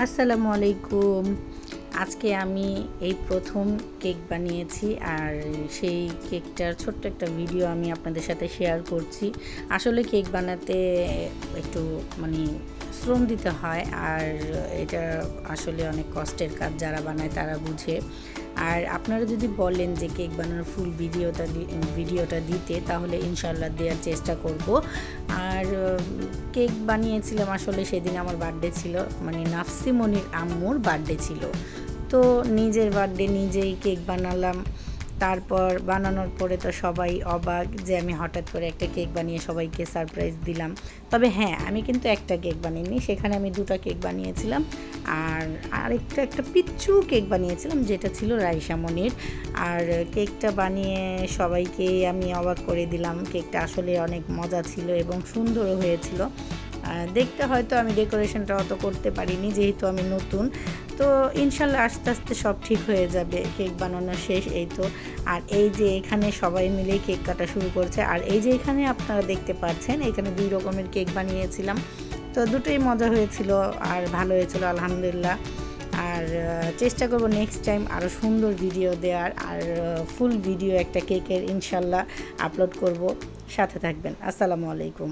আসসালামু আলাইকুম। আজকে আমি এই প্রথম কেক বানিয়েছি আর সেই কেকটার ছোট্ট একটা ভিডিও আমি আপনাদের সাথে শেয়ার করছি। আসলে কেক বানাতে একটু মানে শ্রম দিতে হয় আর এটা আসলে অনেক কষ্টের কাজ, যারা বানায় তারা বুঝে। আর আপনারা যদি বলেন যে কেক বানানোর ফুল ভিডিওটা দিতে, তাহলে ইনশাল্লাহ দেওয়ার চেষ্টা করব। আর কেক বানিয়েছিলাম, আসলে সেদিন আমার বার্থডে ছিল, মানে নাফসি মনির আম্মুর বার্থডে ছিল। তো নিজের বার্থডে নিজেই কেক বানালাম। তারপর বানানোর পরে তো সবাই অবাক যে আমি হঠাৎ করে একটা কেক বানিয়ে সবাইকে সারপ্রাইজ দিলাম। তবে হ্যাঁ, আমি কিন্তু একটা কেক বানিয়েছি, সেখানে আমি দুটো কেক বানিয়েছিলাম। আর একটা পিচ্চু কেক বানিয়েছিলাম, যেটা ছিল রাইসা মনির। আর কেকটা বানিয়ে সবাইকে আমি অবাক করে দিলাম। কেকটা আসলে অনেক মজা ছিল এবং সুন্দরও হয়েছিল। দেখতে হয়তো আমি ডেকোরেশনটা অত করতে পারিনি, যেহেতু আমি নতুন। তো ইনশাল্লাহ আস্তে আস্তে সব ঠিক হয়ে যাবে। কেক বানানো শেষ, এই তো। আর এই যে এখানে সবাই মিলে কেক কাটা শুরু করছে। আর এই যে এখানে আপনারা দেখতে পাচ্ছেন, এখানে 2 রকমের কেক বানিয়েছিলাম। তো দুটোই মজা হয়েছিল আর ভালো হয়েছিল আলহামদুলিল্লাহ। আর চেষ্টা করব নেক্সট টাইম আরও সুন্দর ভিডিও দেওয়ার। আর ফুল ভিডিও একটা কেকের ইনশাল্লাহ আপলোড করব। সাথে থাকবেন। আসসালামু আলাইকুম।